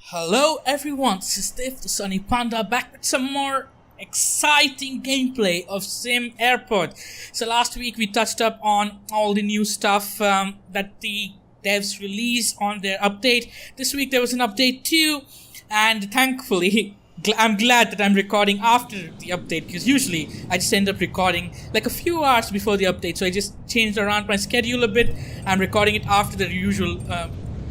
Hello everyone, this is Steve the Sunny Panda back with some more exciting gameplay of SimAirport. So last week we touched up on all the new stuff that the devs released on their update. This week there was an update too, and thankfully I'm glad that I'm recording after the update, because usually I just end up recording like a few hours before the update. So I just changed around my schedule a bit. I'm recording it after the usual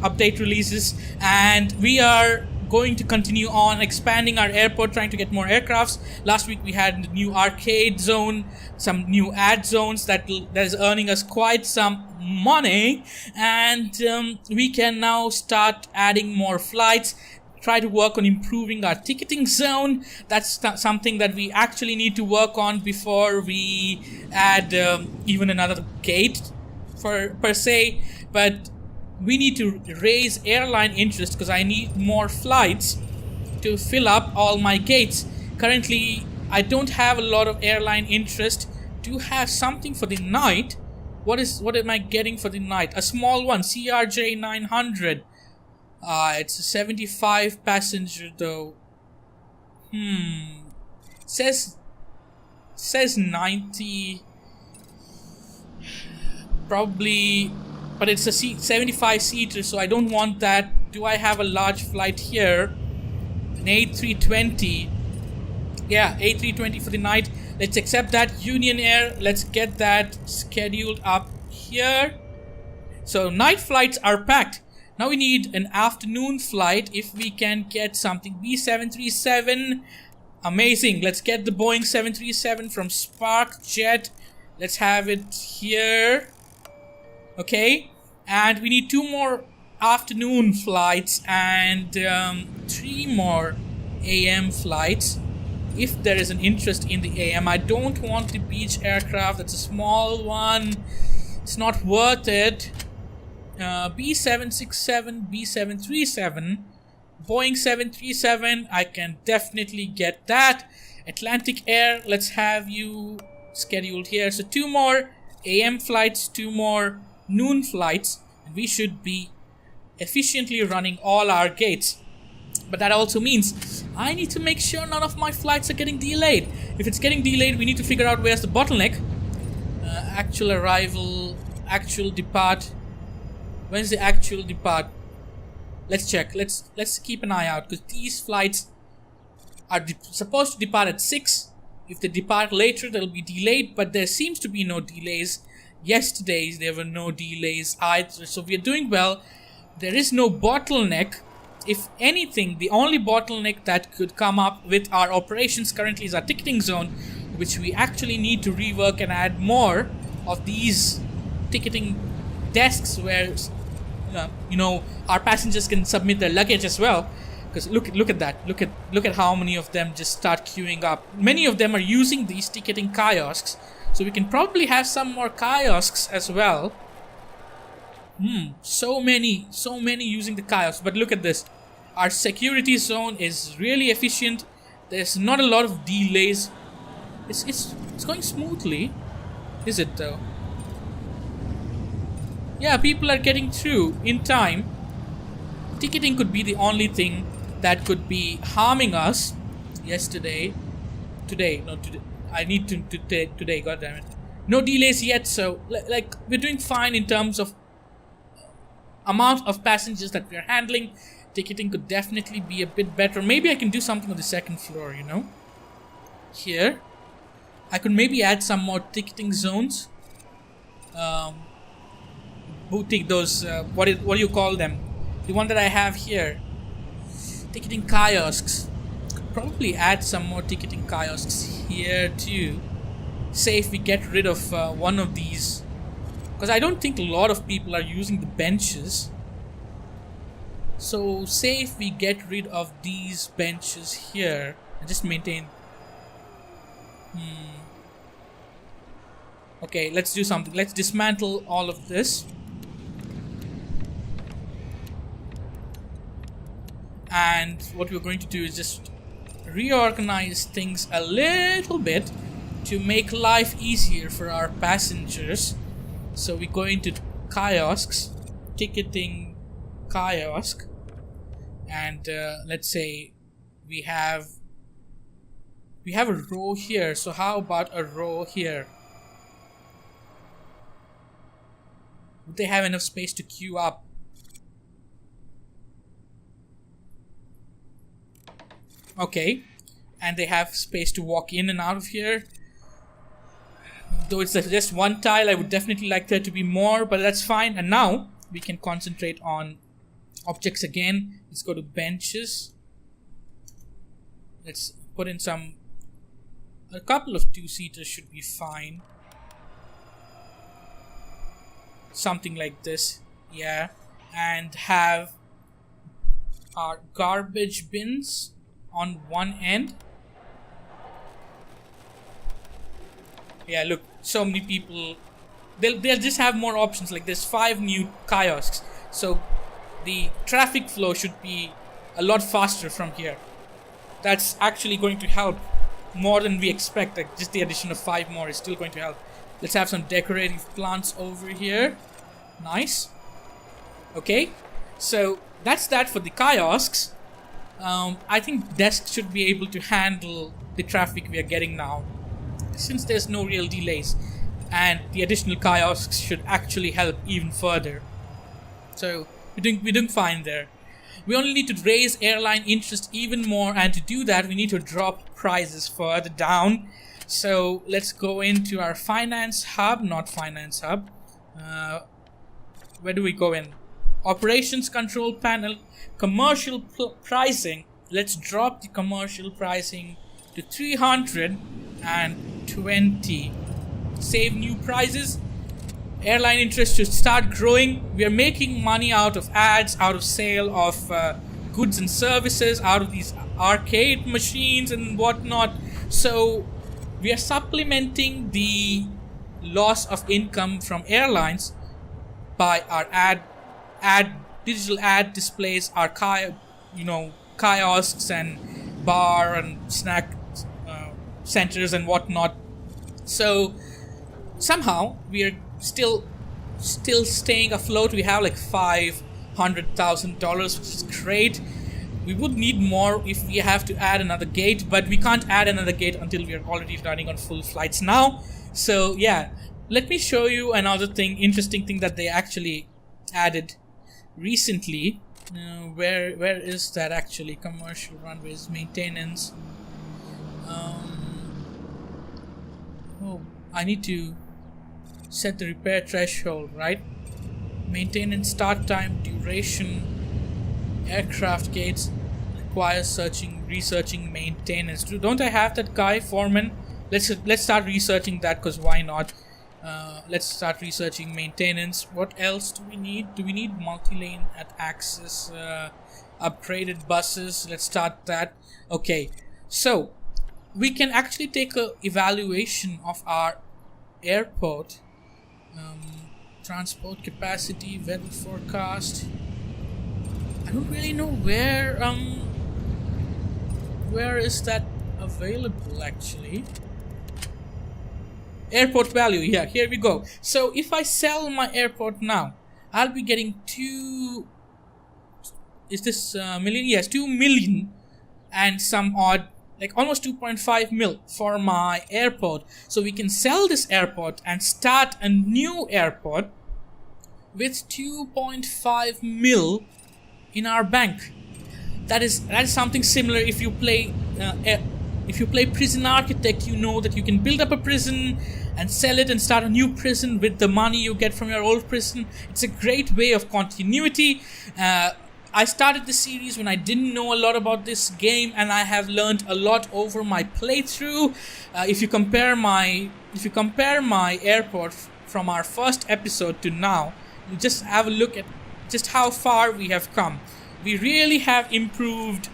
update releases, and we are going to continue on expanding our airport, trying to get more aircrafts. Last week we had a new arcade zone, some new ad zones that is earning us quite some money, and we can now start adding more flights, try to work on improving our ticketing zone. That's something that we actually need to work on before we add even another gate per se. But we need to raise airline interest, because I need more flights to fill up all my gates. Currently, I don't have a lot of airline interest. Do have something for the night. What am I getting for the night? A small one, CRJ 900. It's a 75 passenger though. Says 90. Probably. But it's a 75 seater, so I don't want that. Do I have a large flight here? An A320. Yeah, A320 for the night. Let's accept that. Union Air, let's get that scheduled up here. So night flights are packed. Now we need an afternoon flight if we can get something. B737. Amazing. Let's get the Boeing 737 from Spark Jet. Let's have it here. Okay, and we need 2 more afternoon flights and 3 more AM flights if there is an interest in the AM. I don't want the beach aircraft. That's a small one. It's not worth it. B767, B737, Boeing 737, I can definitely get that. Atlantic Air, let's have you scheduled here. So 2 more AM flights, 2 more noon flights, and we should be efficiently running all our gates. But that also means I need to make sure none of my flights are getting delayed. If it's getting delayed, we need to figure out where's the bottleneck. Actual arrival, actual depart. When's the actual depart? Let's check. Let's keep an eye out, because these flights are supposed to depart at 6. If they depart later, they'll be delayed, but there seems to be no delays. Yesterday there were no delays either, so we are doing well. There is no bottleneck. If anything, the only bottleneck that could come up with our operations currently is our ticketing zone, which we actually need to rework and add more of these ticketing desks where our passengers can submit their luggage as well. Because look at that. Look at how many of them just start queuing up. Many of them are using these ticketing kiosks. So we can probably have some more kiosks as well. So many using the kiosks. But look at this. Our security zone is really efficient. There's not a lot of delays. It's going smoothly. Is it though? Yeah, people are getting through in time. Ticketing could be the only thing that could be harming us. Today. I need to take today, goddammit. No delays yet, so like we're doing fine in terms of amount of passengers that we're handling. Ticketing could definitely be a bit better. Maybe I can do something on the second floor, Here. I could maybe add some more ticketing zones. Boutique, those, what do you call them? The one that I have here. Ticketing kiosks. Probably add some more ticketing kiosks here too. Say if we get rid of one of these, because I don't think a lot of people are using the benches. So say if we get rid of these benches here and just maintain. Okay, let's do something. Let's dismantle all of this. And what we're going to do is just reorganize things a little bit to make life easier for our passengers. So we go into kiosks, ticketing kiosk, and let's say we have a row here. So how about a row here? Would they have enough space to queue up? Okay, and they have space to walk in and out of here. Though it's just one tile, I would definitely like there to be more, but that's fine. And now we can concentrate on objects again. Let's go to benches. Let's put in a couple of two-seaters should be fine. Something like this, yeah. And have our garbage bins on one end. Yeah, look, so many people. They'll just have more options. Like there's 5 new kiosks, so the traffic flow should be a lot faster from here. That's actually going to help more than we expect. Like just the addition of 5 more is still going to help. Let's have some decorative plants over here. Nice. Okay, so that's that for the kiosks. I think desks should be able to handle the traffic we are getting now, since there's no real delays, and the additional kiosks should actually help even further. So we're doing fine there. We only need to raise airline interest even more, and to do that we need to drop prices further down. So let's go into our finance hub, not finance hub. Where do we go in? Operations control panel, commercial pricing. Let's drop the commercial pricing to 320. Save new prices. Airline interest should start growing. We are making money out of ads, out of sale of goods and services, out of these arcade machines and whatnot. So we are supplementing the loss of income from airlines by our digital ad displays, our kiosks and bar and snack centers and whatnot. So somehow we are still staying afloat. We have like $500,000, which is great. We would need more if we have to add another gate, but we can't add another gate until we are already running on full flights now. So yeah, let me show you another interesting thing that they actually added recently. Where is that actually? Commercial runways, maintenance. I need to set the repair threshold, right? Maintenance start time, duration, aircraft gates, requires researching maintenance. Don't I have that guy, foreman? Let's start researching that, because why not? Let's start researching maintenance. What else do we need? Do we need multi-lane at access? Upgraded buses. Let's start that. Okay, so we can actually take a evaluation of our airport. Transport capacity, weather forecast. I don't really know where is that available actually. Airport value, yeah, here we go. So if I sell my airport now, I'll be getting 2 million? Yes, 2 million and some odd, like almost 2.5 mil for my airport. So we can sell this airport and start a new airport with 2.5 mil in our bank. That is something similar. If you play Prison Architect, you know that you can build up a prison and sell it and start a new prison with the money you get from your old prison. It's a great way of continuity. I started the series when I didn't know a lot about this game, and I have learned a lot over my playthrough. If you compare my airport from our first episode to now, you just have a look at just how far we have come. We really have improved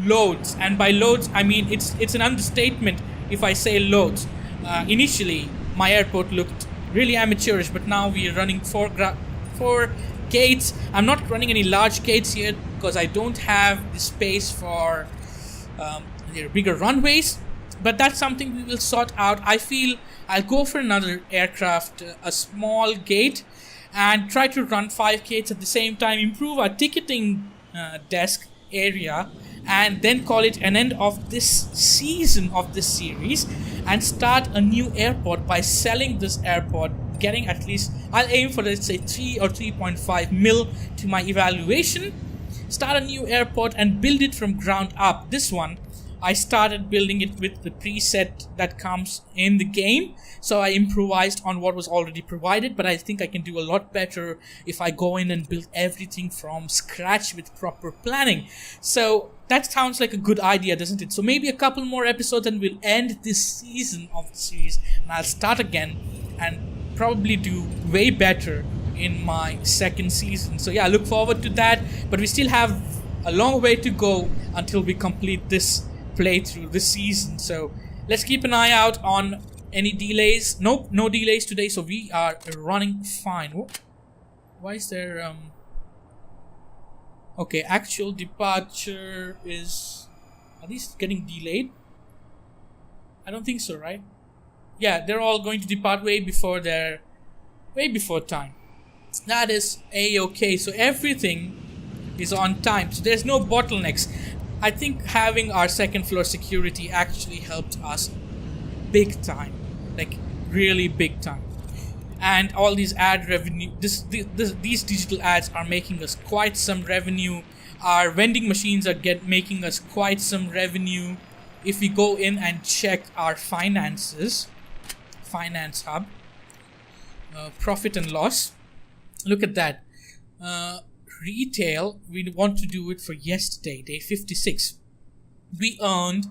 loads, and by loads I mean it's an understatement if I say loads. Initially my airport looked really amateurish, but now we are running 4 gates. I'm not running any large gates here because I don't have the space for bigger runways, but that's something we will sort out. I feel I'll go for another aircraft, a small gate, and try to run 5 gates at the same time, improve our ticketing desk area, and then call it an end of this season of this series, and start a new airport by selling this airport, getting at least, I'll aim for, let's say, 3 or 3.5 mil to my evaluation, start a new airport and build it from ground up. This one, I started building it with the preset that comes in the game, so I improvised on what was already provided, but I think I can do a lot better if I go in and build everything from scratch with proper planning. So that sounds like a good idea, doesn't it? So maybe a couple more episodes and we'll end this season of the series, and I'll start again and probably do way better in my second season. So yeah, look forward to that, but we still have a long way to go until we complete this playthrough this season. So let's keep an eye out on any delays. Nope, no delays today, so we are running fine. Why is there okay, actual departure is, are these getting delayed? I don't think so, right? Yeah, they're all going to depart way before time. That is a-okay. So everything is on time, so there's no bottlenecks. I think having our second floor security actually helped us big time, like really big time. And all these ad revenue, these digital ads are making us quite some revenue. Our vending machines are making us quite some revenue. If we go in and check our finances, finance hub, profit and loss, look at that. Retail, we want to do it for yesterday, day 56. We earned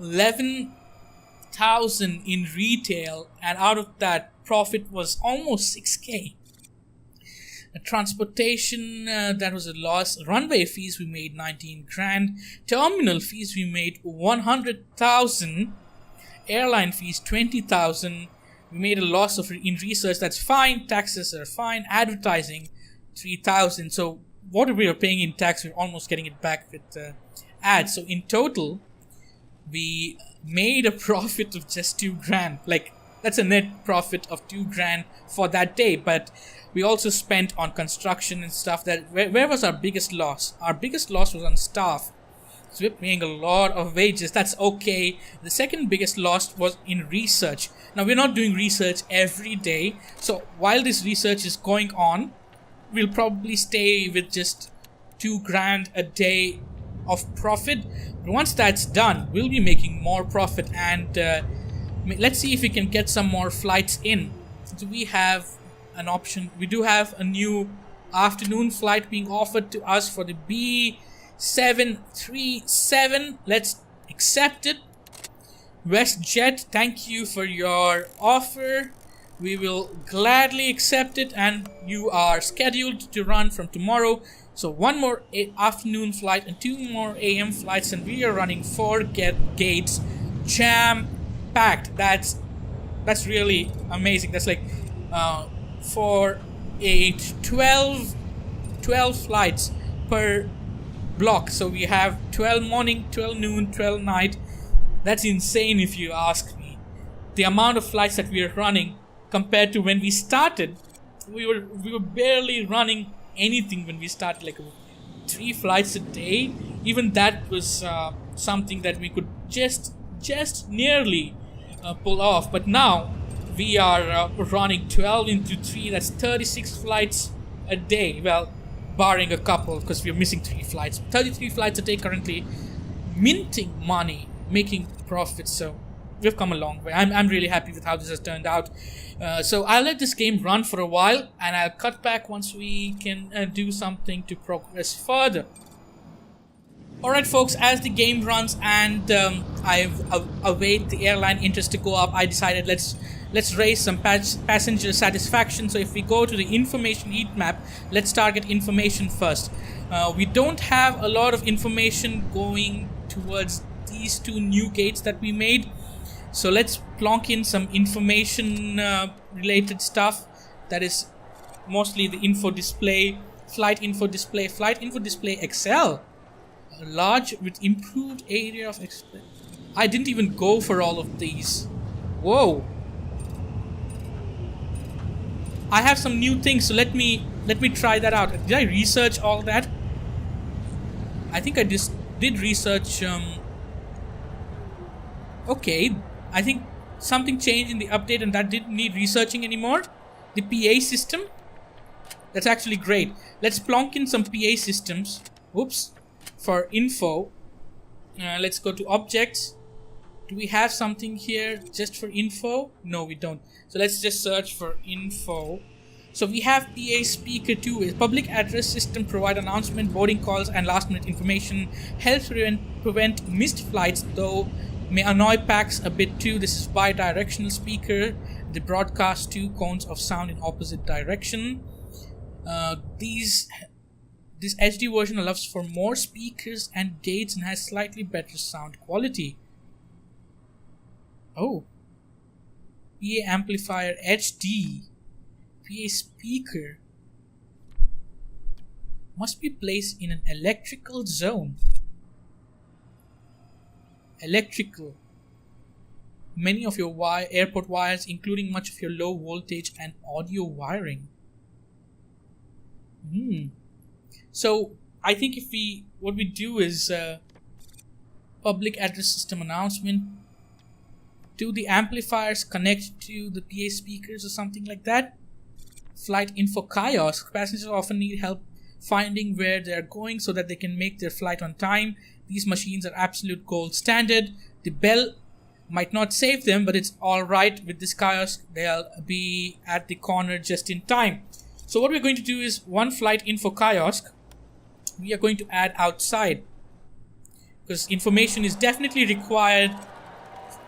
11,000 in retail, and out of that, profit was almost 6k. Transportation, that was a loss. Runway fees, we made 19 grand. Terminal fees, we made 100,000. Airline fees, 20,000. We made a loss in research, that's fine. Taxes are fine. Advertising, 3,000. So what we are paying in tax, we're almost getting it back with ads. So in total, we made a profit of just 2 grand. Like, that's a net profit of 2 grand for that day. But we also spent on construction and stuff. That where was our biggest loss? Our biggest loss was on staff. So we're paying a lot of wages. That's okay. The second biggest loss was in research. Now, we're not doing research every day. So while this research is going on, we'll probably stay with just 2 grand a day of profit. But once that's done, we'll be making more profit. And let's see if we can get some more flights in. So we have an option. We do have a new afternoon flight being offered to us for the B737. Let's accept it. WestJet, thank you for your offer. We will gladly accept it, and you are scheduled to run from tomorrow. So 1 more afternoon flight and 2 more AM flights, and we are running 4 gates jam packed. That's really amazing. That's like 4, 8, 12 flights per block. So we have 12 morning, 12 noon, 12 night. That's insane if you ask me. The amount of flights that we are running compared to when we started, we were barely running anything when we started, like 3 flights a day. Even that was something that we could just nearly pull off. But now we are running 12 into 3. That's 36 flights a day. Well, barring a couple, because we're missing 3 flights. 33 flights a day currently, minting money, making profits. So we've come a long way. I'm really happy with how this has turned out. So I'll let this game run for a while, and I'll cut back once we can do something to progress further. Alright folks, as the game runs and I await the airline interest to go up, I decided let's raise some passenger satisfaction. So if we go to the information heat map, let's target information first. We don't have a lot of information going towards these 2 new gates that we made. So let's plonk in some information related stuff. That is mostly the info display, flight info display XL. Large with improved area of explain. I didn't even go for all of these. Whoa. I have some new things, so let me try that out. Did I research all that? I think I just did research. Okay, I think something changed in the update and that didn't need researching anymore. The PA system. That's actually great. Let's plonk in some PA systems. Whoops. For info. Let's go to objects. Do we have something here just for info? No, we don't. So let's just search for info. So we have PA speaker 2. A public address system provide announcement, boarding calls and last minute information. Helps prevent missed flights, though may annoy packs a bit too. This is bi-directional speaker. They broadcast 2 cones of sound in opposite direction. This HD version allows for more speakers and gates and has slightly better sound quality. Oh. PA amplifier HD. PA speaker. Must be placed in an electrical zone. Electrical. Many of your airport wires, including much of your low voltage and audio wiring. So I think what we do is public address system announcement. Do the amplifiers connect to the PA speakers or something like that? Flight info kiosk. Passengers often need help finding where they're going so that they can make their flight on time. These machines are absolute gold standard. The bell might not save them, but it's alright with this kiosk. They'll be at the corner just in time. So what we're going to do is one flight info kiosk we are going to add outside, because information is definitely required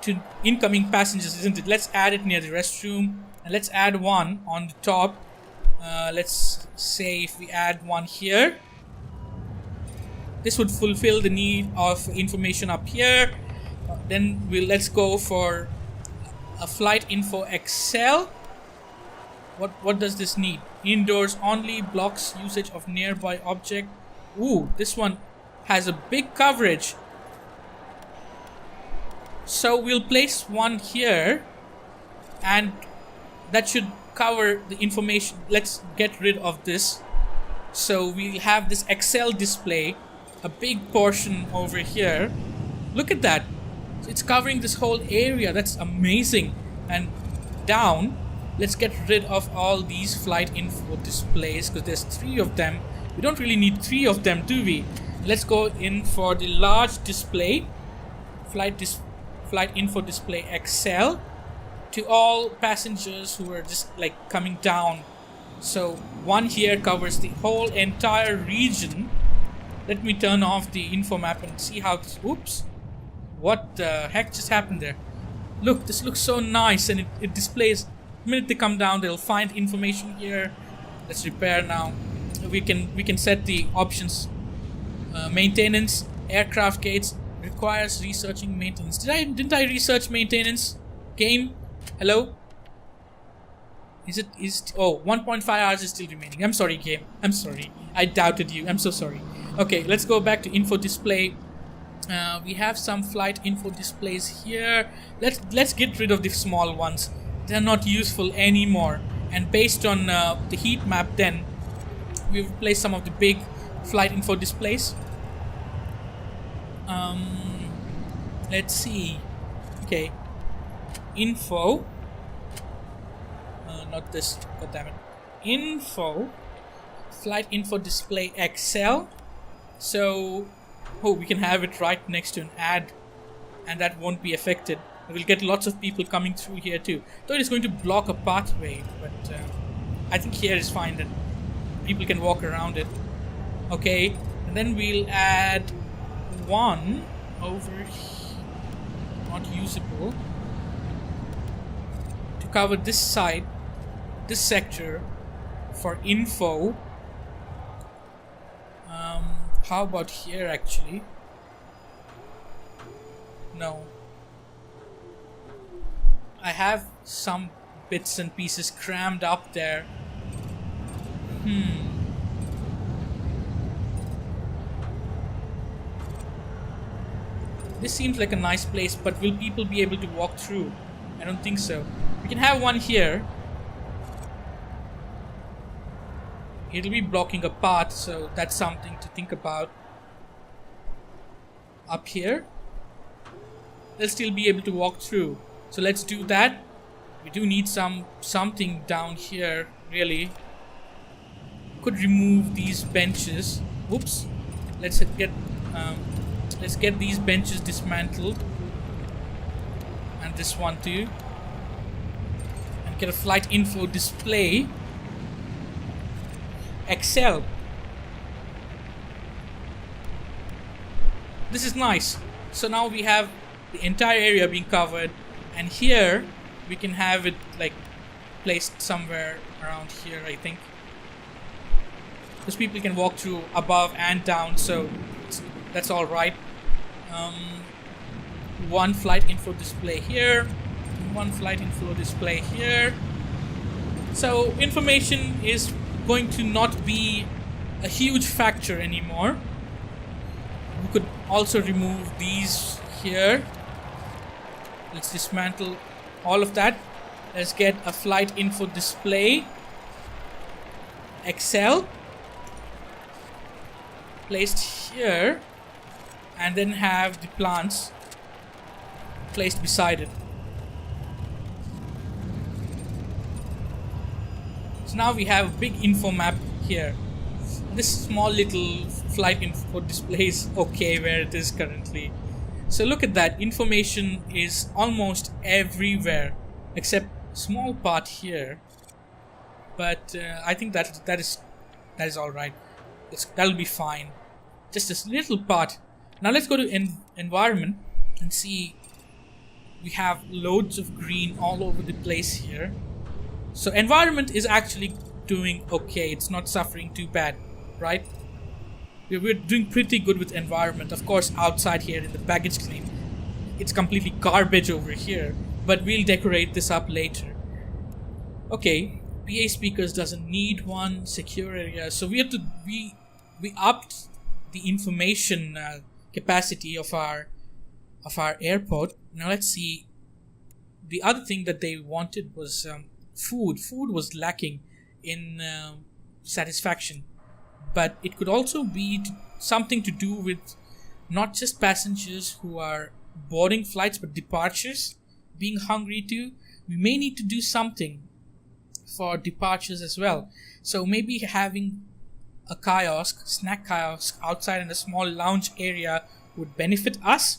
to incoming passengers, isn't it? Let's add it near the restroom, and let's add one on the top. Let's say if we add one here, this would fulfill the need of information up here. Then let's go for a flight info XL. What does this need? Indoors only, blocks usage of nearby object. Ooh, this one has a big coverage. So we'll place one here, and that should cover the information. Let's get rid of this. So we'll have this XL display, a big portion over here. Look at that. It's covering this whole area. That's amazing. And down, let's get rid of all these flight info displays, because there's 3 of them. We don't really need 3 of them, do we? Let's go in for the large display, flight info display XL, to all passengers who are just like coming down. So one here covers the whole entire region. Let me turn off the info map and see how this, oops, what the heck just happened there? Look, this looks so nice, and it displays. The minute they come down, they'll find information here. Let's repair now. We can set the options. Maintenance, aircraft gates requires researching maintenance. Didn't I research maintenance? Game, hello. Oh, 1.5 hours is still remaining. I'm sorry, game. I'm sorry. I doubted you. I'm so sorry. Okay, let's go back to info display. We have some flight info displays here. Let's get rid of the small ones. They're not useful anymore. And based on the heat map, then we've replaced some of the big flight info displays. Let's see. Okay, info. Not this. God damn it. Info. Flight info display XL. So, we can have it right next to an ad, and that won't be affected. We'll get lots of people coming through here too. Though it's going to block a pathway, but I think here is fine, that people can walk around it. Okay, and then we'll add one over here, not usable, to cover this side, this sector for info. How about here actually? No. I have some bits and pieces crammed up there. This seems like a nice place, but will people be able to walk through? I don't think so. We can have one here. It'll be blocking a path, so that's something to think about. up here, they'll still be able to walk through. So let's do that. We do need something down here, really. Could remove these benches. Whoops. Let's get these benches dismantled. And this one too. And get a flight info display. Excel. This is nice. So now we have the entire area being covered, and here we can have it like placed somewhere around here, I think, because people can walk through above and down, so that's all right. One flight info display here, one flight info display here. So information is going to not be a huge factor anymore. We could also remove these here. Let's dismantle all of that. Let's get a flight info display. Excel. Placed here. And then have the plants placed beside it. So now we have a big info map here. This small little flight info display is okay where it is currently. So look at that, information is almost everywhere except small part here. But I think that is all right. That'll be fine. Just this little part. Now let's go to environment and see. We have loads of green all over the place here. So environment is actually doing okay. It's not suffering too bad, right? We're doing pretty good with environment. Of course, outside here in the baggage claim, it's completely garbage over here. But we'll decorate this up later. Okay, PA speakers doesn't need one. Secure area. So we upped the information capacity of our airport. Now let's see. The other thing that they wanted was food. Food was lacking in satisfaction. But it could also be something to do with not just passengers who are boarding flights, but departures being hungry too. We may need to do something for departures as well. So maybe having a kiosk, snack kiosk outside in a small lounge area would benefit us.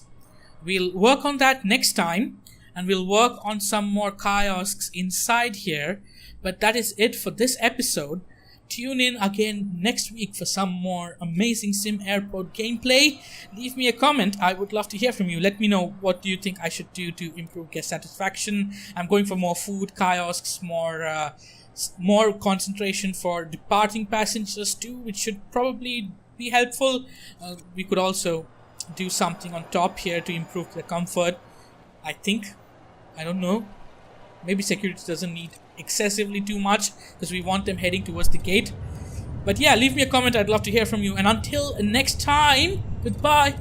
We'll work on that next time, and we'll work on some more kiosks inside here. But that is it for this episode. Tune in again next week for some more amazing SimAirport gameplay. Leave me a comment. I would love to hear from you. Let me know, what do you think I should do to improve guest satisfaction. I'm going for more food kiosks, more concentration for departing passengers too, which should probably be helpful. We could also do something on top here to improve the comfort, I think. I don't know. Maybe security doesn't need excessively too much because we want them heading towards the gate. But yeah, leave me a comment. I'd love to hear from you. And until next time, goodbye.